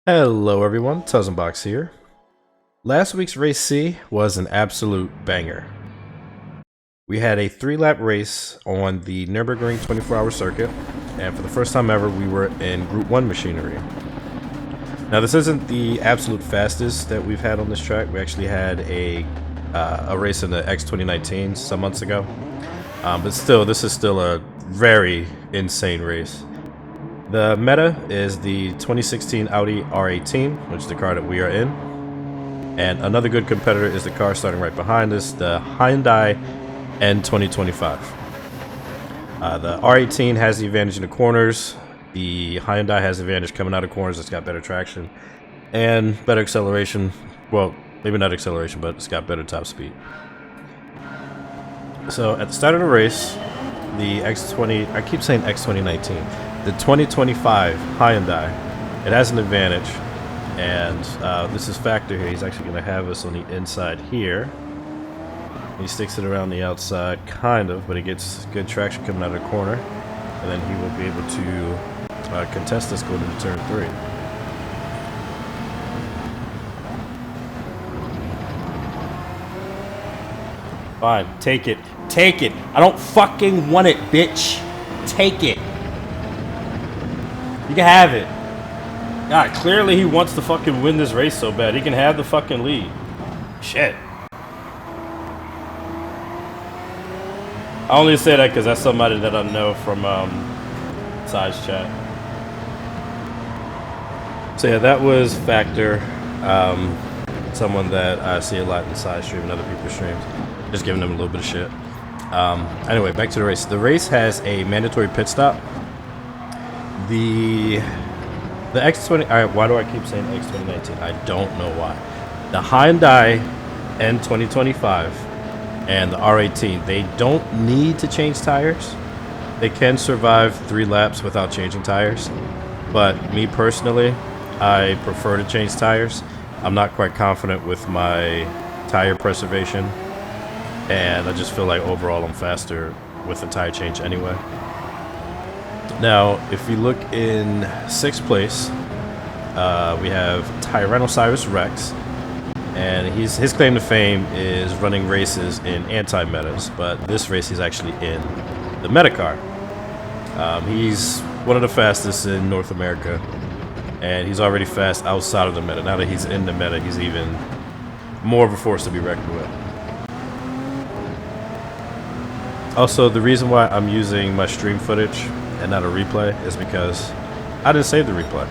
Hello everyone, Tuzzenbox here. Last week's race C was an absolute banger. We had a 3-lap race on the Nürburgring 24-hour circuit, and for the first time ever we were in Group 1 machinery. Now this isn't the absolute fastest that we've had on this track. We actually had a race in the X 2019 some months ago, but still, this is still a very insane race. The meta is the 2016 Audi R18, which is the car that we are in. And another good competitor is the car starting right behind us, the Hyundai N2025. The R18 has the advantage in the corners. The Hyundai has the advantage coming out of corners. It's got better traction and better acceleration. Well, maybe not acceleration, but it's got better top speed. So at the start of the race, the X20, I keep saying X2019. The 2025 Hyundai, it has an advantage, and this is Factor here. He's actually going to have us on the inside here. He sticks it around the outside, kind of, but he gets good traction coming out of the corner, and then he will be able to contest us going into turn 3. Fine, take it. Take it. I don't fucking want it, bitch. Take it. You can have it. God, clearly he wants to fucking win this race so bad. He can have the fucking lead. Shit. I only say that because that's somebody that I know from Size Chat. So yeah, that was Factor. Someone that I see a lot in Size Stream and other people's streams. Just giving them a little bit of shit. Anyway, back to the race. The race has a mandatory pit stop. The X20, alright, why do I keep saying X2019? I don't know why. The Hyundai N2025 and the R18, they don't need to change tires. They can survive 3 laps without changing tires. But me personally, I prefer to change tires. I'm not quite confident with my tire preservation, and I just feel like overall I'm faster with the tire change anyway. Now, if you look in 6th place, we have Tyrannosaurus Rex, and his claim to fame is running races in anti-metas, but this race he's actually in the meta car. He's one of the fastest in North America, and he's already fast outside of the meta. Now that he's in the meta, he's even more of a force to be reckoned with. Also, the reason why I'm using my stream footage and not a replay is because I didn't save the replay,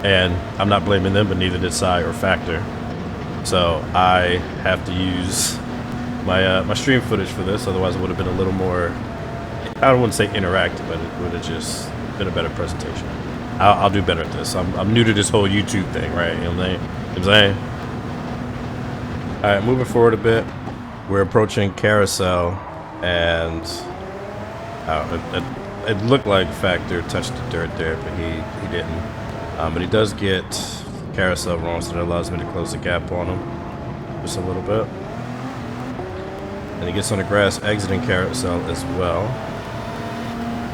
and I'm not blaming them, but neither did Sai or Factor. So I have to use my my stream footage for this. Otherwise, it would have been a little more, I don't want to say interactive, but it would have just been a better presentation. I'll do better at this. I'm new to this whole YouTube thing, right? You know what I'm saying? All right, moving forward a bit, we're approaching Carousel, and it looked like Factor touched the dirt there, but he didn't. But he does get Carousel wrong, so that allows me to close the gap on him just a little bit. And he gets on the grass, exiting Carousel as well.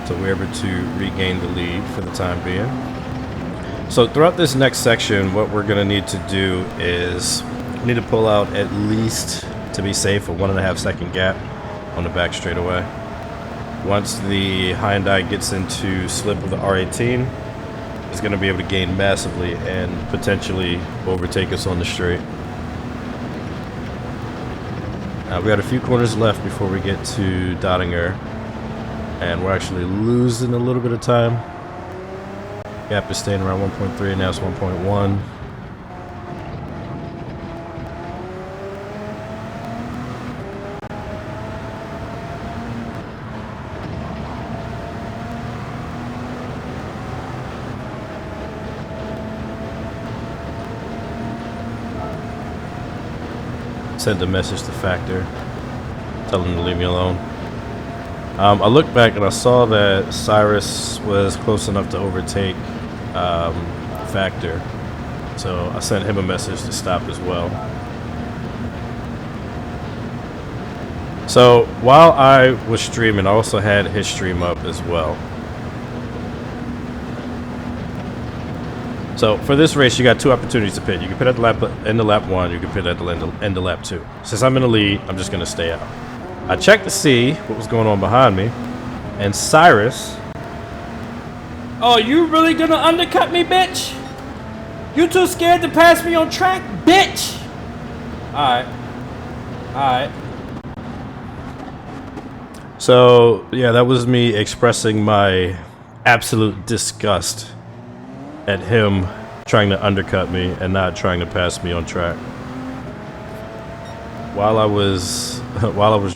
So we're able to regain the lead for the time being. So throughout this next section, what we're going to need to do is we need to pull out at least, to be safe, a 1.5 second gap on the back straightaway. Once the Hyundai gets into slip of the R18, it's going to be able to gain massively and potentially overtake us on the straight. We got a few corners left before we get to Dottinger, and we're actually losing a little bit of time. Gap is staying around 1.3, now it's 1.1. Sent a message to Factor, telling him to leave me alone. I looked back and I saw that Cyrus was close enough to overtake Factor, so I sent him a message to stop as well. So while I was streaming, I also had his stream up as well. So for this race, you got two opportunities to pit. You can pit at the end of lap 1. You can pit at the end of lap 2. Since I'm in the lead, I'm just going to stay out. I checked to see what was going on behind me, and Cyrus. Oh, you really gonna undercut me, bitch? You too scared to pass me on track, bitch? Alright. Alright. So, yeah, that was me expressing my absolute disgust at him trying to undercut me and not trying to pass me on track. While I was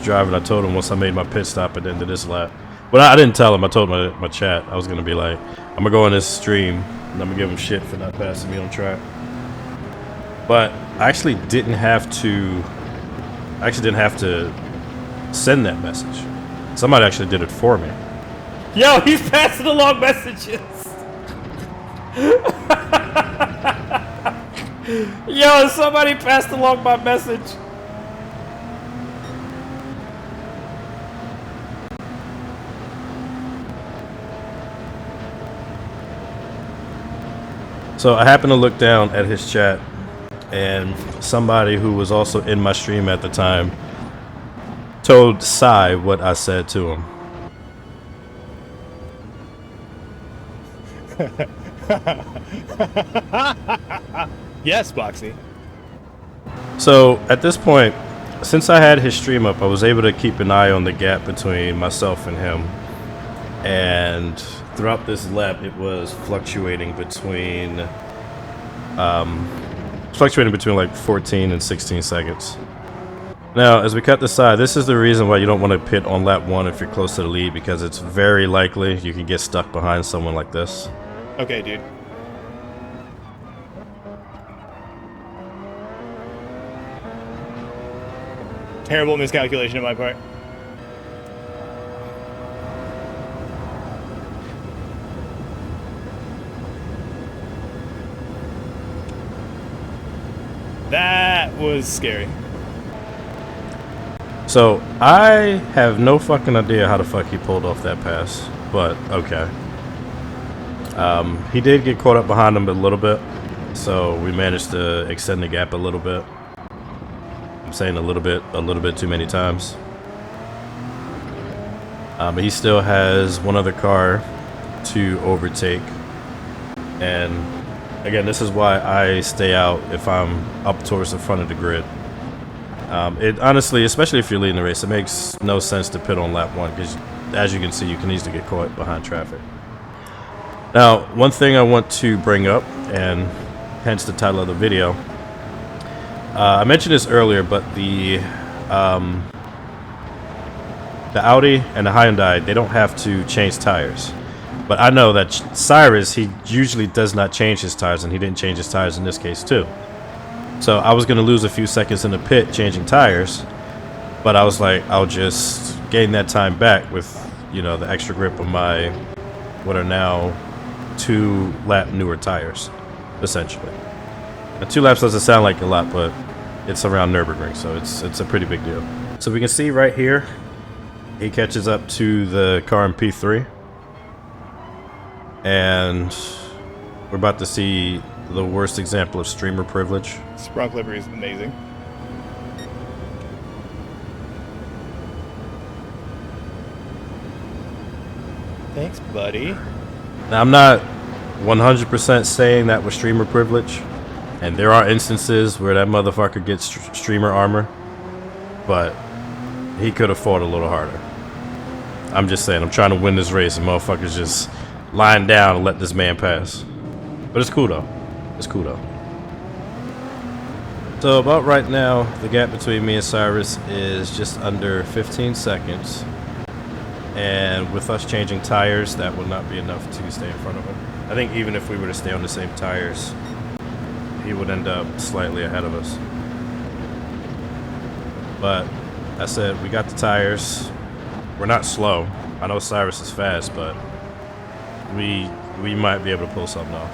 driving, I told him once I made my pit stop at the end of this lap. Well, I didn't tell him. I told my chat. I was going to be like, I'm going to go on this stream and I'm going to give him shit for not passing me on track. But I actually didn't have to send that message. Somebody actually did it for me. Yo, he's passing along messages. Yo, somebody passed along my message. So I happened to look down at his chat, and somebody who was also in my stream at the time told Sai what I said to him. Yes, Boxy. So at this point, since I had his stream up, I was able to keep an eye on the gap between myself and him. And throughout this lap, it was fluctuating between like 14 and 16 seconds. Now, as we cut the side, this is the reason why you don't want to pit on lap 1 if you're close to the lead, because it's very likely you can get stuck behind someone like this. Okay, dude. Terrible miscalculation on my part. That was scary. So, I have no fucking idea how the fuck he pulled off that pass, but okay. He did get caught up behind him a little bit, so we managed to extend the gap a little bit. I'm saying a little bit too many times. But he still has one other car to overtake, and again, this is why I stay out if I'm up towards the front of the grid. It honestly, especially if you're leading the race, it makes no sense to pit on lap 1 because, as you can see, you can easily get caught behind traffic. Now, one thing I want to bring up, and hence the title of the video, I mentioned this earlier, but the Audi and the Hyundai, they don't have to change tires. But I know that Cyrus, he usually does not change his tires, and he didn't change his tires in this case too. So I was going to lose a few seconds in the pit changing tires, but I was like, I'll just gain that time back with, you know, the extra grip of my, what are now 2 lap newer tires, essentially. Now, 2 laps doesn't sound like a lot, but it's around Nürburgring, so it's a pretty big deal. So we can see right here, he catches up to the car in P3. And we're about to see the worst example of streamer privilege. Sprunk livery is amazing. Thanks, buddy. Now, I'm not 100% saying that was streamer privilege, and there are instances where that motherfucker gets streamer armor, but he could have fought a little harder. I'm just saying, I'm trying to win this race, and motherfuckers just lying down and let this man pass. But it's cool though. It's cool though. So about right now, the gap between me and Cyrus is just under 15 seconds. And with us changing tires, that will not be enough to stay in front of him. I think even if we were to stay on the same tires, he would end up slightly ahead of us. But I said, we got the tires. We're not slow. I know Cyrus is fast, but we might be able to pull something off.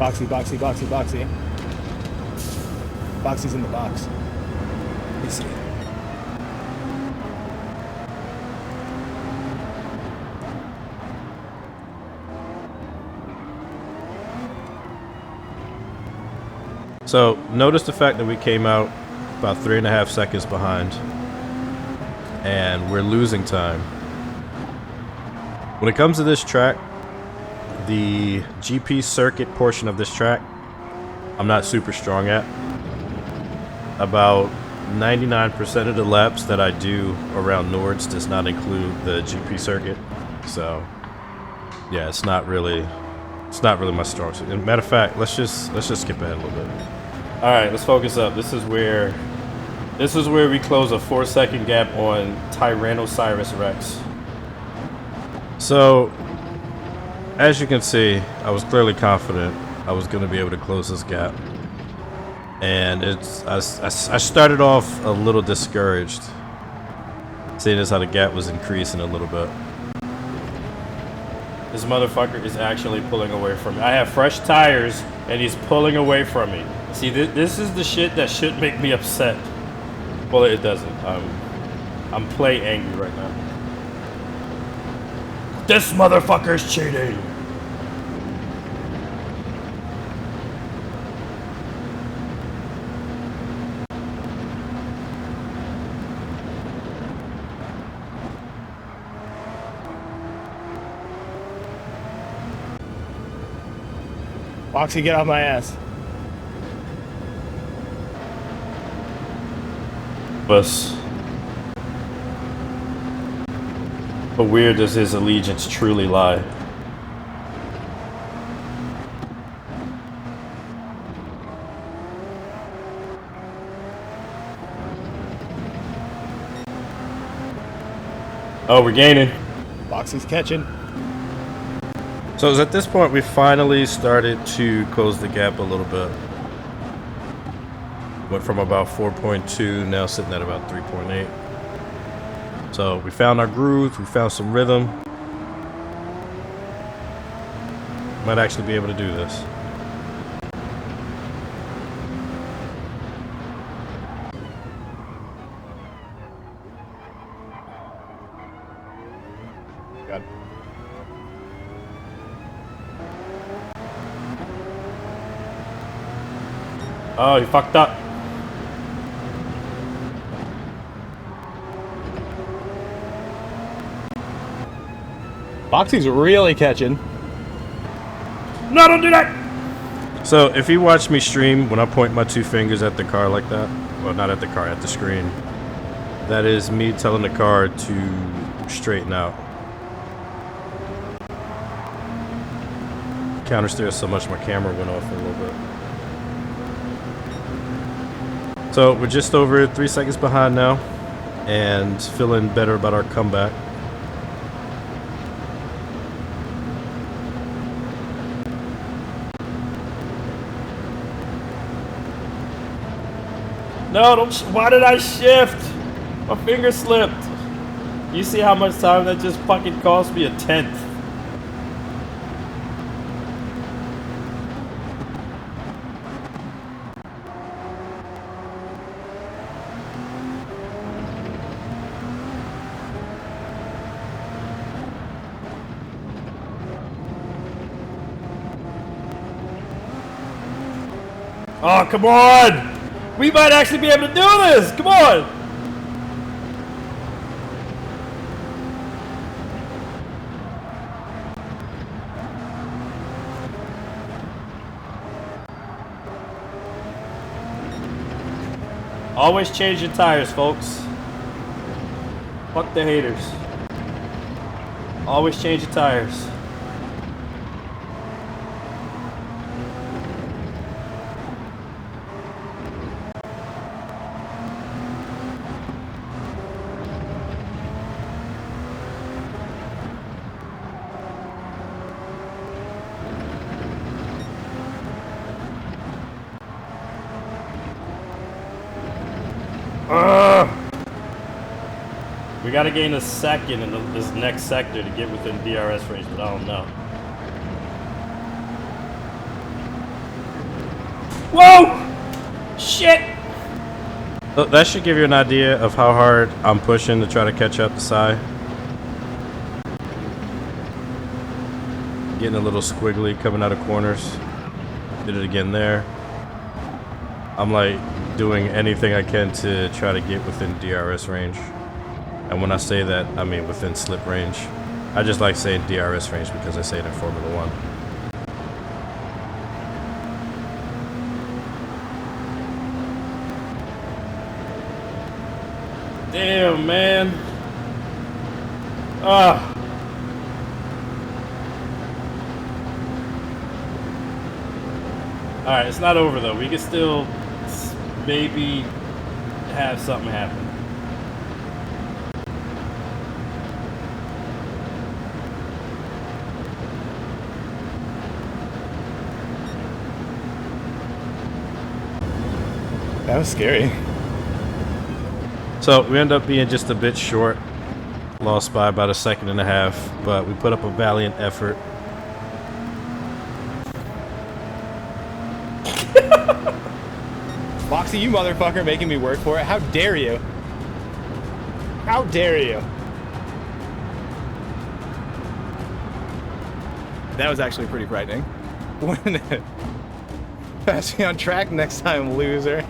Boxy, boxy, boxy, boxy. Boxy's in the box. Let me see. So notice the fact that we came out about 3.5 seconds behind, and we're losing time. When it comes to this track, the GP circuit portion of this track, I'm not super strong at. About 99% of the laps that I do around Nords does not include the GP circuit, so yeah, it's not really my strong suit. Matter of fact, let's just skip ahead a little bit. All right, let's focus up. This is where we close a 4-second gap on Tyrannosaurus Rex. So, as you can see, I was clearly confident I was going to be able to close this gap, and I started off a little discouraged, seeing as how the gap was increasing a little bit. This motherfucker is actually pulling away from me. I have fresh tires, and he's pulling away from me. See, this is the shit that should make me upset. Well, it doesn't. I'm play angry right now. This motherfucker's cheating. Boxy, get off my ass. But where does his allegiance truly lie? Oh, we're gaining. Boxy's catching. So it's at this point we finally started to close the gap a little bit. Went from about 4.2, now sitting at about 3.8. So we found our groove, we found some rhythm. Might actually be able to do this. God. Oh, he fucked up. Boxy's really catching. No, don't do that! So if you watch me stream, when I point my 2 fingers at the car like that, well, not at the car, at the screen, that is me telling the car to straighten out. Countersteer so much my camera went off a little bit. So we're just over 3 seconds behind now, and feeling better about our comeback. No, don't. Why did I shift? My finger slipped. You see how much time that just fucking cost me? 1/10. Oh, come on! We might actually be able to do this! Come on! Always change your tires, folks. Fuck the haters. Always change your tires. We gotta gain a second in this next sector to get within DRS range, but I don't know. Whoa! Shit! So that should give you an idea of how hard I'm pushing to try to catch up to Sai. Getting a little squiggly coming out of corners. Did it again there. I'm like doing anything I can to try to get within DRS range. And when I say that, I mean within slip range. I just like saying DRS range because I say it in Formula One. Damn, man. Ah. Alright, it's not over though. We can still maybe have something happen. That was scary. So we end up being just a bit short. Lost by about a second and a half, but we put up a valiant effort. Boxy, you motherfucker making me work for it. How dare you? How dare you? That was actually pretty frightening. Pass me on track next time, loser.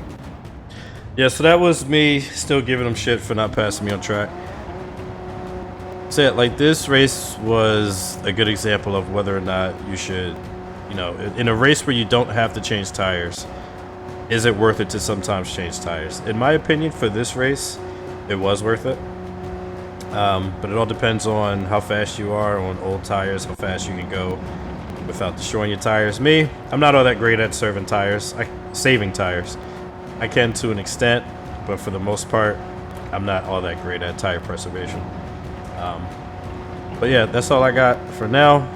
Yeah, so that was me still giving them shit for not passing me on track. So yeah, like this race was a good example of whether or not you should, you know, in a race where you don't have to change tires, is it worth it to sometimes change tires? In my opinion, for this race, it was worth it. But it all depends on how fast you are on old tires, how fast you can go without destroying your tires. Me, I'm not all that great at saving tires. I can to an extent, but for the most part, I'm not all that great at tire preservation. But yeah, that's all I got for now.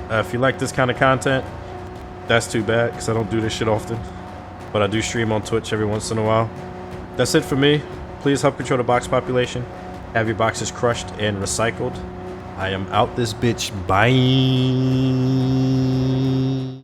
If you like this kind of content, that's too bad because I don't do this shit often. But I do stream on Twitch every once in a while. That's it for me. Please help control the box population. Have your boxes crushed and recycled. I am out this bitch. Bye.